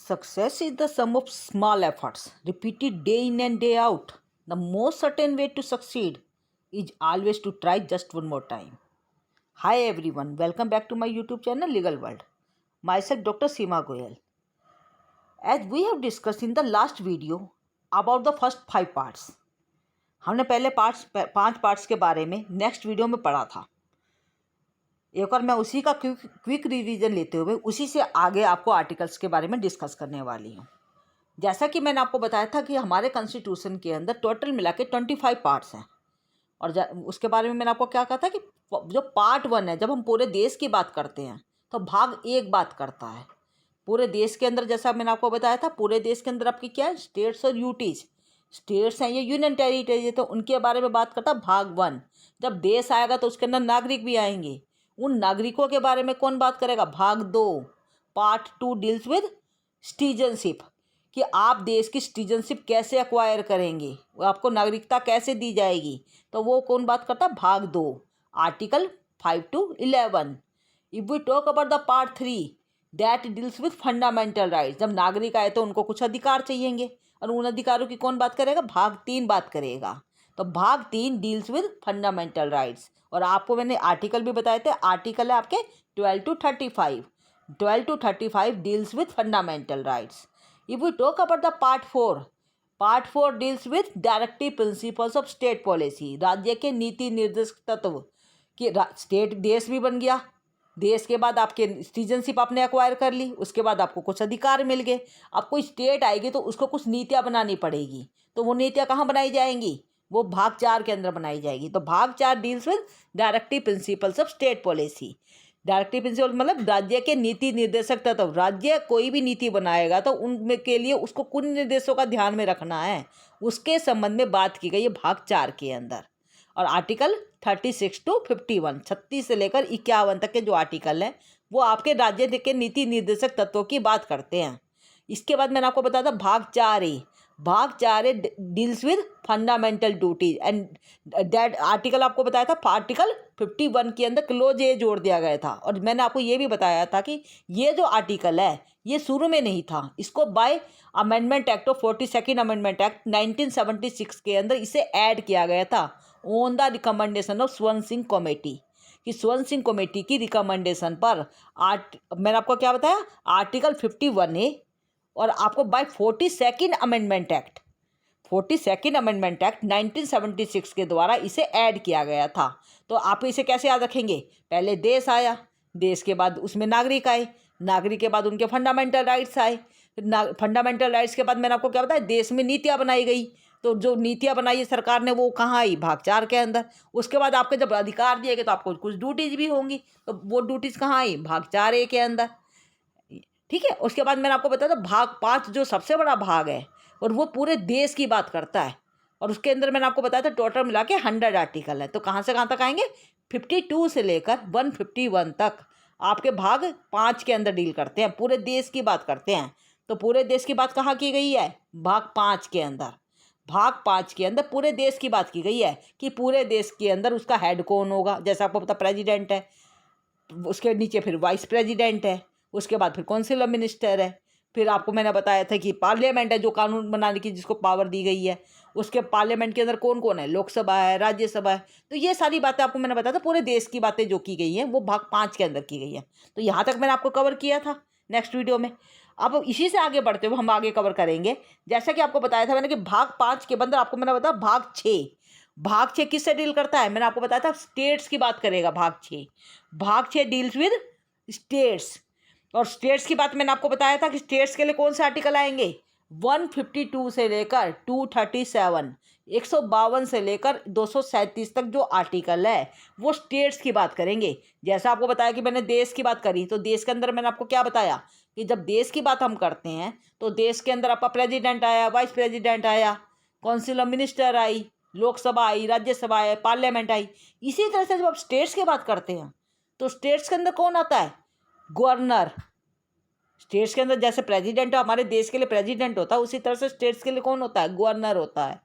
Success is the sum of small efforts repeated day in and day out. The most certain way to succeed is always to try just one more time. Hi everyone, welcome back to my YouTube channel Legal World. Myself Dr. Seema Goyal. As we have discussed in the last video about the first 5 parts, हमने पहले 5 parts के बारे में next video में पढ़ा था। एक बार मैं उसी का क्विक रिवीजन लेते हुए उसी से आगे आपको आर्टिकल्स के बारे में डिस्कस करने वाली हूँ। जैसा कि मैंने आपको बताया था कि हमारे कॉन्स्टिट्यूशन के अंदर टोटल मिला के 25 पार्ट्स हैं और उसके बारे में मैंने आपको क्या कहा था कि जो पार्ट 1 है, जब हम पूरे देश की बात करते हैं तो भाग 1 बात करता है। पूरे देश के अंदर जैसा मैंने आपको बताया था, पूरे देश के अंदर आपकी क्या है, स्टेट्स और यूटीज। स्टेट्स हैं ये यूनियन टेरिटरी है, तो उनके बारे में बात करता भाग 1। जब देश आएगा तो उसके अंदर नागरिक भी आएंगे, उन नागरिकों के बारे में कौन बात करेगा, भाग 2। पार्ट 2 डील्स विद सिटीजनशिप, कि आप देश की सिटीजनशिप कैसे एक्वायर करेंगे, वो आपको नागरिकता कैसे दी जाएगी, तो वो कौन बात करता है, भाग 2, article 5 to 11। If we talk about the part 3 that deals with fundamental rights, जब नागरिक आए तो उनको कुछ अधिकार चाहिएंगे और उन अधिकारों की कौन बात करेगा, भाग 3 बात करेगा। तो भाग 3 डील्स विद फंडामेंटल राइट्स। और आपको मैंने आर्टिकल भी बताए थे, आर्टिकल है आपके 12 to 35। 12 to 35 deals with fundamental rights. If we talk about the part 4 deals with directive principles of state policy, राज्य के नीति निर्देशक तत्व। कि स्टेट देश भी बन गया, देश के बाद आपके सिटीजनशिप आपने एक्वायर कर ली, उसके बाद आपको कुछ अधिकार मिल गए। अब कोई स्टेट आएगी तो उसको कुछ नीतियाँ बनानी पड़ेगी, तो वो नीतियाँ कहाँ बनाई जाएंगी, वो भाग 4 के अंदर बनाई जाएगी। तो भाग 4 deals with directive principles of state policy. Directive principle मतलब राज्य के नीति निर्देशक तत्व। राज्य कोई भी नीति बनाएगा तो उनमें के लिए उसको कुछ निर्देशों का ध्यान में रखना है, उसके संबंध में बात की गई है भाग 4 के अंदर। और आर्टिकल 36 to 51, 36 से लेकर 51 तक के जो आर्टिकल हैं वो आपके राज्य के नीति निर्देशक तत्वों की बात करते हैं। इसके बाद मैंने आपको बताया था भाग 4 deals with fundamental duties and that article आपको बताया था आर्टिकल 51 के अंदर क्लोज ए जोड़ दिया गया था। और मैंने आपको ये भी बताया था कि ये जो आर्टिकल है ये शुरू में नहीं था, इसको by amendment act of 42nd amendment act 1976 के अंदर इसे ऐड किया गया था ऑन द रिकमेंडेशन ऑफ स्वर्ण सिंह कमेटी। कि स्वर्ण सिंह कमेटी की रिकमेंडेशन पर मैंने आपको क्या बताया, आर्टिकल 51A और आपको बाय 42nd अमेंडमेंट एक्ट 1976 के द्वारा इसे ऐड किया गया था। तो आप इसे कैसे याद रखेंगे, पहले देश आया, देश के बाद उसमें नागरिक आए, नागरिक के बाद उनके फंडामेंटल राइट्स आए, फंडामेंटल राइट्स के बाद मैंने आपको क्या बताया, देश में नीतियाँ बनाई गई। तो जो नीतियाँ बनाई है सरकार ने वो कहाँ आई, भाग 4 के अंदर। उसके बाद आपके जब अधिकार दिए गए तो आपको कुछ ड्यूटीज भी होंगी, तो वो ड्यूटीज कहाँ आई, भाग 4A के अंदर। ठीक है। उसके बाद मैंने आपको बताया था भाग 5 जो सबसे बड़ा भाग है और वो पूरे देश की बात करता है, और उसके अंदर मैंने आपको बताया था टोटल मिला के 100 आर्टिकल है। तो कहाँ से कहाँ तक आएंगे, 52 से लेकर 151 तक आपके भाग 5 के अंदर डील करते हैं, पूरे देश की बात करते हैं। तो पूरे देश की बात कहाँ की गई है, भाग 5 के अंदर। भाग 5 के अंदर पूरे देश की बात की गई है कि पूरे देश के अंदर उसका हेड कौन होगा। जैसा आपको पता प्रेसिडेंट है, उसके नीचे फिर वाइस प्रेसिडेंट है, उसके बाद फिर काउंसिल ऑफ मिनिस्टर है, फिर आपको मैंने बताया था कि पार्लियामेंट है जो कानून बनाने की जिसको पावर दी गई है। उसके पार्लियामेंट के अंदर कौन कौन है, लोकसभा है, राज्यसभा है। तो ये सारी बातें आपको मैंने बताया था, पूरे देश की बातें जो की गई हैं वो भाग 5 के अंदर की गई है। तो यहाँ तक मैंने आपको कवर किया था नेक्स्ट वीडियो में। अब इसी से आगे बढ़ते हुए हम आगे कवर करेंगे, जैसा कि आपको बताया था मैंने कि भाग 5 के अंदर आपको मैंने बताया भाग 6 किससे डील करता है, मैंने आपको बताया था स्टेट्स की बात करेगा भाग 6 डील्स विद स्टेट्स। और स्टेट्स की बात मैंने आपको बताया था कि स्टेट्स के लिए कौन से आर्टिकल आएंगे, 152 से लेकर 237, 152 से लेकर 237 तक जो आर्टिकल है वो स्टेट्स की बात करेंगे। जैसा आपको बताया कि मैंने देश की बात करी, तो देश के अंदर मैंने आपको क्या बताया कि जब देश की बात हम करते हैं तो देश के अंदर आपका प्रेसिडेंट आया, वाइस प्रेसिडेंट आया, काउंसिल ऑफ मिनिस्टर आई, लोकसभा आई, राज्यसभा आई, पार्लियामेंट आई। इसी तरह से जब आप स्टेट्स की बात करते हैं तो स्टेट्स के अंदर कौन आता है, गवर्नर। स्टेट्स के अंदर जैसे प्रेसिडेंट हमारे देश के लिए प्रेसिडेंट होता है, उसी तरह से स्टेट्स के लिए कौन होता है, गवर्नर होता है।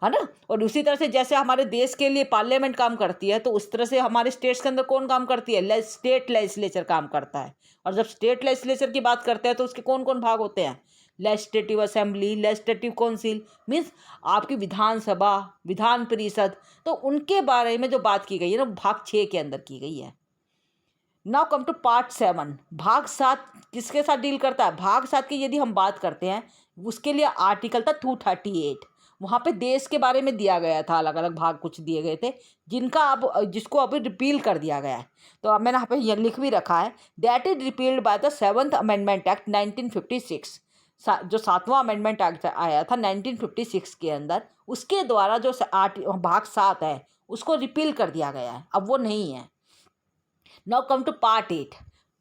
है ना। और उसी तरह से जैसे हमारे देश के लिए पार्लियामेंट काम करती है, तो उस तरह से हमारे स्टेट्स के अंदर कौन काम करती है, स्टेट लेजिस्लेचर काम करता है। और जब स्टेट लेजिस्लेचर की बात करते हैं तो उसके कौन कौन भाग होते हैं, legislative assembly, legislative council, means आपकी विधानसभा, विधान परिषद। तो उनके बारे में जो बात की गई है ना, भाग 6 के अंदर की गई है। Now come to part 7। भाग 7 किसके साथ डील करता है, भाग 7 की यदि हम बात करते हैं, उसके लिए आर्टिकल था 238। वहाँ पे देश के बारे में दिया गया था, अलग अलग भाग कुछ दिए गए थे, जिनका अब जिसको अभी रिपील कर दिया गया है। तो अब मैंने यहाँ पे ये लिख भी रखा है, that is repealed by the 7th amendment act 1956। जो 7वां अमेंडमेंट एक्ट आया था 1956 के अंदर, उसके द्वारा जो भाग 7 है उसको रिपील कर दिया गया है, अब वो नहीं है। Now come to part 8।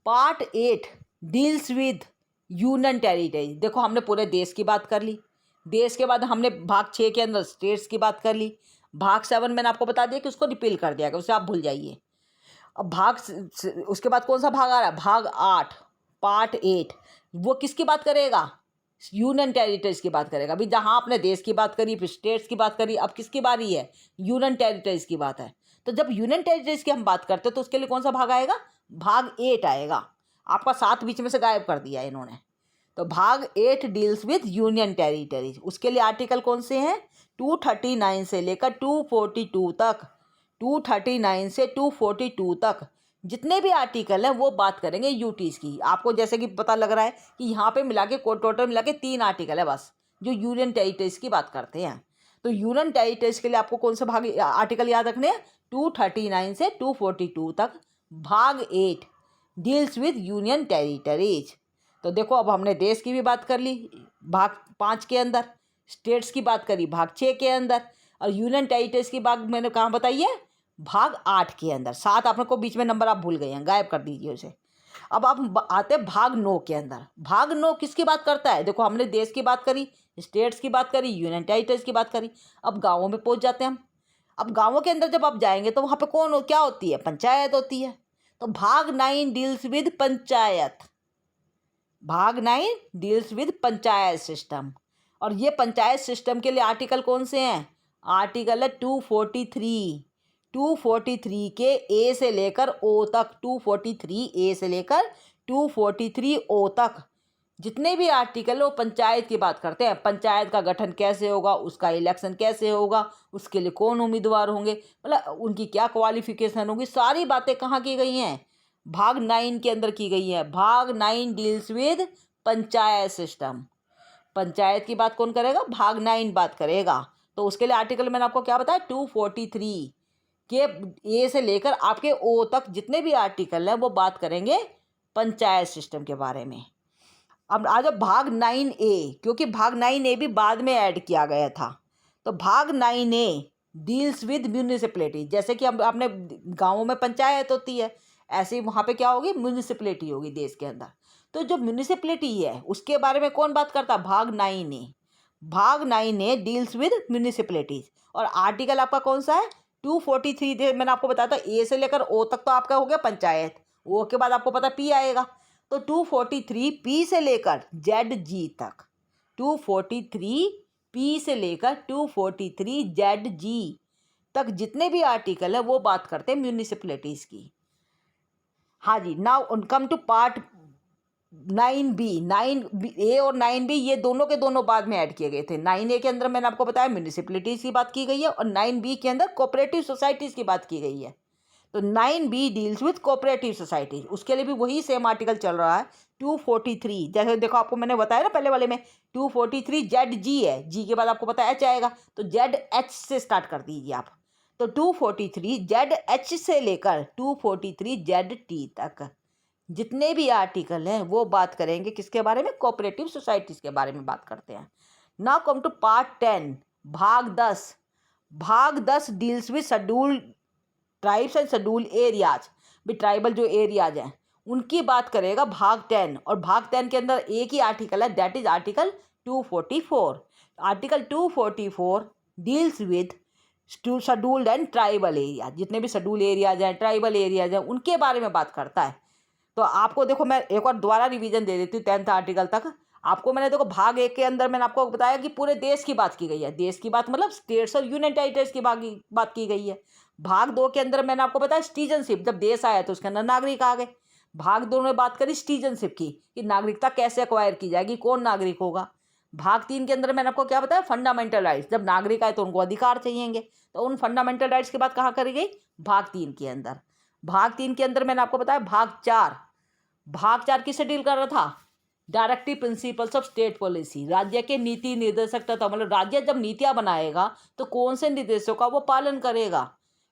Part 8 deals with union territories. देखो हमने पूरे देश की बात कर ली, देश के बाद हमने भाग 6 के अंदर स्टेट्स की बात कर ली। भाग 7 मैंने आपको बता दिया कि उसको रिपील कर दिया गया, उसे आप भूल जाइए। अब उसके बाद कौन सा भाग आ रहा है, भाग 8 पार्ट 8। वो किसकी बात करेगा, यूनियन टेरिटरीज की बात करेगा। अभी जहाँ आपने देश की बात करी, फिर स्टेट्स की बात करी, अब किसकी बारी है, यूनियन टेरिटरीज की बात है। तो जब यूनियन टेरिटरीज की हम बात करते हैं तो उसके लिए कौन सा भाग आएगा, भाग 8 आएगा। आपका 7 बीच में से गायब कर दिया इन्होंने। तो भाग 8 डील्स विद यूनियन टेरिटरीज। उसके लिए आर्टिकल कौन से हैं, 239 से लेकर 242 तक। 239 से 242 तक जितने भी आर्टिकल हैं वो बात करेंगे यूटीज की। आपको जैसे कि पता लग रहा है कि यहाँ पे मिला के टोटल मिला के 3 आर्टिकल है बस, जो यूनियन टेरिटरीज की बात करते हैं। तो यूनियन टेरिटरीज के लिए आपको कौन सा भाग आर्टिकल याद रखने हैं, 239 से 242 तक। भाग 8 डील्स विद यूनियन टेरिटरीज। तो देखो अब हमने देश की भी बात कर ली भाग 5 के अंदर, स्टेट्स की बात करी भाग 6 के अंदर, और यूनियन टेरिटरीज की बात मैंने कहाँ बताई है, भाग 8 के अंदर। 7 आपने को बीच में नंबर आप भूल गए हैं, गायब कर दीजिए उसे। अब आप आते हैं भाग 9 के अंदर। भाग 9 किसकी बात करता है, देखो हमने देश की बात करी, स्टेट्स की बात करी, यूनियन टेरिटरीज की बात करी। अब गाँवों में पहुँच जाते हैं हम। अब गाँवों के अंदर जब आप जाएंगे तो वहाँ पे क्या होती है, पंचायत होती है। तो भाग 9 डील्स विद पंचायत। भाग 9 डील्स विद पंचायत सिस्टम। और ये पंचायत सिस्टम के लिए आर्टिकल कौन से हैं, आर्टिकल है 243। 243 के ए से लेकर ओ तक, 243 ए से लेकर 243 ओ तक जितने भी आर्टिकल वो पंचायत की बात करते हैं। पंचायत का गठन कैसे होगा, उसका इलेक्शन कैसे होगा, उसके लिए कौन उम्मीदवार होंगे, मतलब उनकी क्या क्वालिफिकेशन होगी, सारी बातें कहाँ की गई हैं, भाग 9 के अंदर की गई है। भाग 9 deals with panchayat system. Panchayat की बात कौन करेगा, भाग 9 बात करेगा। तो उसके लिए आर्टिकल मैंने आपको क्या बताया, 243 के ए से लेकर आपके ओ तक जितने भी आर्टिकल हैं वो बात करेंगे पंचायत सिस्टम के बारे में। अब आ जाओ भाग 9A, क्योंकि भाग 9A भी बाद में ऐड किया गया था। तो भाग 9A डील्स विद म्यूनिसिपैलिटी। जैसे कि हम अपने गाँवों में पंचायत होती है, ऐसे ही वहाँ पे क्या होगी, म्यूनिसिपैलिटी होगी देश के अंदर। तो जो म्यूनिसिपैलिटी है उसके बारे में कौन बात करता है, भाग 9A। भाग 9A डील्स विद म्यूनिसिपैलिटीज। और आर्टिकल आपका कौन सा है, 243। मैंने आपको बताया था ए से लेकर ओ तक तो आपका हो गया पंचायत, ओ के बाद आपको पता पी आएगा। तो 243 पी से लेकर जेड जी तक, 243 पी से लेकर 243 जेड जी तक जितने भी आर्टिकल है वो बात करते हैं म्यूनिसिपैलिटीज़ की। हाँ जी, now come to part 9B। 9A और 9B ये दोनों के दोनों बाद में ऐड किए गए थे। 9A के अंदर मैंने आपको बताया म्यूनिसिपैलिटीज़ की बात की गई है, और 9B के अंदर कोऑपरेटिव सोसाइटीज़ की बात की गई है। तो 9B deals with cooperative societies. उसके लिए भी वही सेम आर्टिकल चल रहा है 243। जैसे देखो आपको मैंने बताया ना पहले वाले में, 243 जेड जी है, जी के बाद आपको पता एच आएगा, तो जेड एच से स्टार्ट कर दीजिए आप। तो 243 जेड एच से लेकर 243 जेड टी तक जितने भी आर्टिकल हैं वो बात करेंगे किसके बारे में, कोऑपरेटिव सोसाइटीज़ के बारे में बात करते हैं। नाउ कम टू पार्ट 10 भाग 10। भाग 10 deals with scheduled tribes and schedule areas. भी ट्राइबल जो एरियाज हैं उनकी बात करेगा भाग 10। और भाग 10 के अंदर एक ही आर्टिकल है, that is article 244। Article 244 deals with scheduled and tribal area. जितने भी शेड्यूल एरियाज हैं, ट्राइबल एरियाज हैं, उनके बारे में बात करता है। तो आपको देखो मैं एक और दोबारा रिवीजन दे देती हूँ 10th आर्टिकल तक। आपको मैंने देखो भाग 1 के अंदर मैंने आपको बताया कि पूरे देश की बात की गई है, देश की बात मतलब स्टेट्स और यूनियन टेरिटरीज की बात की गई है। भाग 2 के अंदर मैंने आपको बताया सिटीजनशिप, जब देश आया तो उसके अंदर नागरिक आ गए। भाग 2 में बात करी सिटीजनशिप की कि नागरिकता कैसे एक्वायर की जाएगी, कौन नागरिक होगा। भाग 3 के अंदर मैंने आपको क्या बताया, फंडामेंटल राइट्स, जब नागरिक आए तो उनको अधिकार चाहिएंगे, तो उन फंडामेंटल राइट्स की बात कहाँ करी गई, भाग 3 के अंदर। भाग 3 के अंदर मैंने आपको बताया भाग 4 किससे डील कर रहा था, directive principles of state policy, राज्य के नीति निर्देशक तथा मतलब राज्य जब नीतियां बनाएगा तो कौन से निर्देशों का वो पालन करेगा,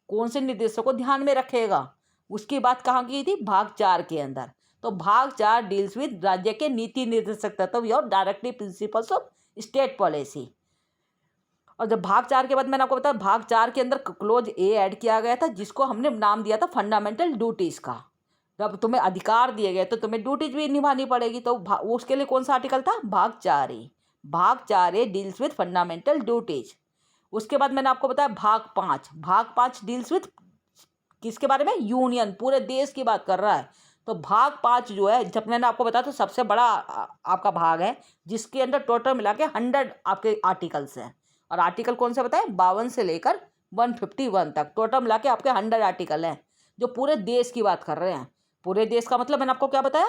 कौन से निर्देशों को ध्यान में रखेगा, उसकी बात कहाँ की थी, भाग 4 के अंदर। तो भाग 4 डील्स विद राज्य के नीति निर्देशक तत्व और directive principles of state policy. और जब भाग 4 के बाद मैंने आपको बताया भाग 4 के अंदर क्लोज ए ऐड किया गया था, जिसको हमने नाम दिया था फंडामेंटल ड्यूटीज का। जब तुम्हें अधिकार दिए गए तो तुम्हें ड्यूटीज भी निभानी पड़ेगी, तो उसके लिए कौन सा आर्टिकल था, भाग 4 ए। भाग 4 ए डील्स विद फंडामेंटल ड्यूटीज। उसके बाद मैंने आपको बताया भाग 5 डील्स विद किसके बारे में, यूनियन, पूरे देश की बात कर रहा है। तो भाग 5 जो है, जब मैंने आपको बताया तो सबसे बड़ा आपका भाग है, जिसके अंदर टोटल मिला के 100 आपके आर्टिकल्स हैं। और आर्टिकल कौन से बताए, 52 से लेकर 151 तक टोटल मिला के आपके 100 आर्टिकल हैं, जो पूरे देश की बात कर रहे हैं। पूरे देश का मतलब मैंने आपको क्या बताया,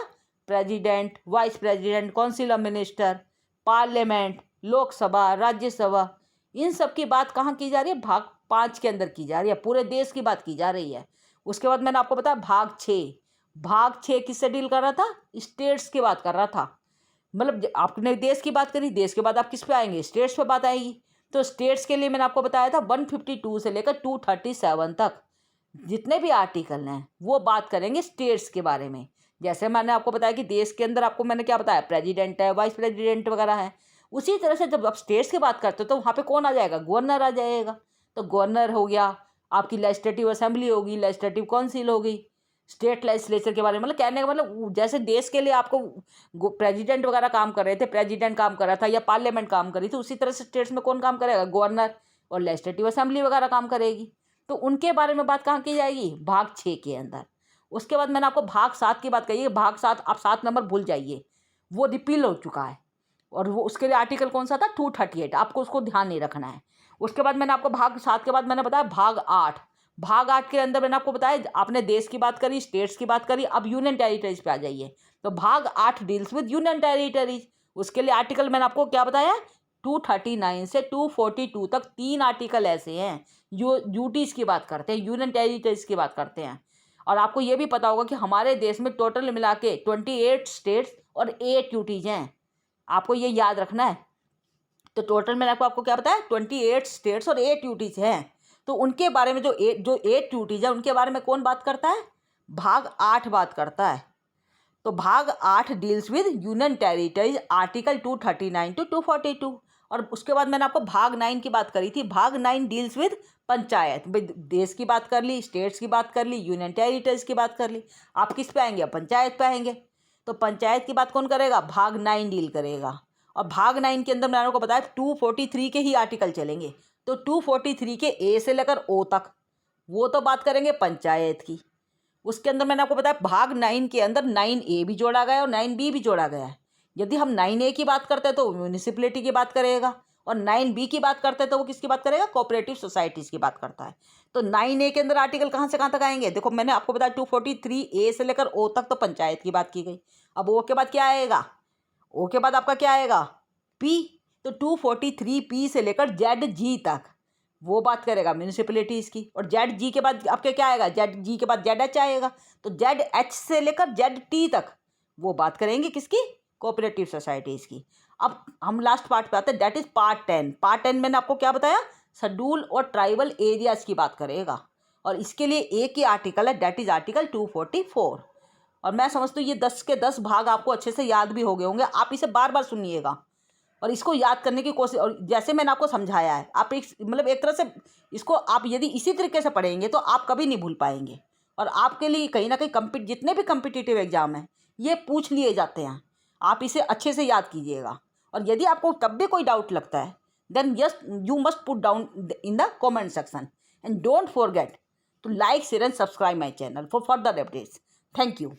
president, vice president, council of minister, parliament, Lok Sabha, Rajya Sabha, इन सब की बात कहाँ की जा रही है, भाग 5 के अंदर की जा रही है, पूरे देश की बात की जा रही है। उसके बाद मैंने आपको बताया भाग 6 किससे डील कर रहा था, स्टेट्स की बात कर रहा था। मतलब आपने देश की बात करी, देश के बाद आप किस पे आएंगे, स्टेट्स पे बात आएगी। तो स्टेट्स के लिए मैंने आपको बताया था 152 से लेकर 237 तक जितने भी आर्टिकल हैं वो बात करेंगे स्टेट्स के बारे में। जैसे मैंने आपको बताया कि देश के अंदर आपको मैंने क्या बताया, प्रेसिडेंट है, वाइस प्रेसिडेंट वगैरह है। उसी तरह से जब आप स्टेट्स की बात करते हो तो वहाँ पे कौन आ जाएगा, गवर्नर आ जाएगा। तो गवर्नर हो गया, आपकी लेजिस्लेटिव असेंबली होगी, लेजिस्लेटिव काउंसिल होगी, स्टेट लेजिस्लेचर के बारे में मतलब कहने का मतलब जैसे देश के लिए आपको प्रेसिडेंट वगैरह काम कर रहे थे, प्रेसिडेंट काम कर रहा था या पार्लियामेंट काम कर रही थी, उसी तरह से स्टेट्स में कौन काम करेगा, गवर्नर, और लेजिस्लेटिव असेंबली वगैरह काम करेगी। तो उनके बारे में बात कहाँ की जाएगी, भाग 6 के अंदर। उसके बाद मैंने आपको भाग 7 की बात कही है, भाग 7 आप 7 नंबर भूल जाइए, वो रिपील हो चुका है, और वो उसके लिए आर्टिकल कौन सा था, 238, आपको उसको ध्यान नहीं रखना है। उसके बाद मैंने आपको भाग 7 के बाद मैंने बताया भाग 8 के अंदर मैंने आपको बताया, आपने देश की बात करी, स्टेट्स की बात करी, अब यूनियन टेरिटरीज पे आ जाइए। तो भाग 8 डील्स विद यूनियन टेरिटरीज। उसके लिए आर्टिकल मैंने आपको क्या बताया, 239 से 242 तक 3 आर्टिकल ऐसे हैं जो ड्यूटीज़ की बात करते हैं, यूनियन टेरिटरीज की बात करते हैं। और आपको ये भी पता होगा कि हमारे देश में टोटल मिला के 28 स्टेट्स और 8 ड्यूटीज़ हैं, आपको ये याद रखना है। तो टोटल मैंने आपको क्या बताया, 28 स्टेट्स और 8 ड्यूटीज़ हैं। तो उनके बारे में जो 8 ड्यूटीज़ है उनके बारे में कौन बात करता है, भाग 8 बात करता है। तो भाग 8 deals with union territories, article 239 to 242। और उसके बाद मैंने आपको भाग 9 की बात करी थी, भाग 9 डील्स विद पंचायत। देश की बात कर ली, स्टेट्स की बात कर ली, यूनियन टेरिटरीज की बात कर ली, आप किस पे आएंगे, पंचायत पे आएंगे। तो पंचायत की बात कौन करेगा, भाग 9 डील करेगा। और भाग 9 के अंदर मैंने आपको बताया 243 के ही आर्टिकल चलेंगे। तो 243 के ए से लेकर ओ तक वो तो बात करेंगे पंचायत की। उसके अंदर मैंने आपको बताया भाग 9 के अंदर 9A भी जोड़ा गया है और 9B भी जोड़ा गया है। यदि हम 9A की बात करते हैं तो म्यूनिसिपलिटी की बात करेगा, और 9B की बात करते हैं तो वो किसकी बात करेगा, कोऑपरेटिव सोसाइटीज़ की बात करता है। तो 9A के अंदर आर्टिकल कहाँ से कहाँ तक आएंगे, देखो मैंने आपको बताया 243A से लेकर ओ तक तो पंचायत की बात की गई। अब ओ के बाद क्या आएगा, ओ के बाद आपका क्या आएगा, पी। तो 243P से लेकर ZG तक वो बात करेगा म्यूनिसिपलिटीज़ की। और ZG के बाद आपके क्या आएगा, ZG के बाद ZH आएगा। तो ZH से लेकर ZT तक वो बात करेंगे किसकी, कोऑपरेटिव सोसाइटीज़ की। अब हम लास्ट पार्ट पे आते हैं, दैट इज़ पार्ट 10। पार्ट 10 मैंने आपको क्या बताया, शेड्यूल और ट्राइबल एरियाज़ की बात करेगा। और इसके लिए एक ही आर्टिकल है, दैट इज़ आर्टिकल 244। और मैं समझती हूँ ये 10 के 10 भाग आपको अच्छे से याद भी हो गए होंगे, आप इसे बार बार सुनिएगा और इसको याद करने की कोशिश। और जैसे मैंने आपको समझाया है, आप एक मतलब एक तरह से इसको आप यदि इसी तरीके से पढ़ेंगे तो आप कभी नहीं भूल पाएंगे। और आपके लिए कहीं ना कहीं जितने भी कम्पिटिटिव एग्जाम हैं ये पूछ लिए जाते हैं, आप इसे अच्छे से याद कीजिएगा। और यदि आपको तब भी कोई डाउट लगता है then yes you must put down in the comment section and don't forget to like, share and subscribe my channel for further updates. Thank you.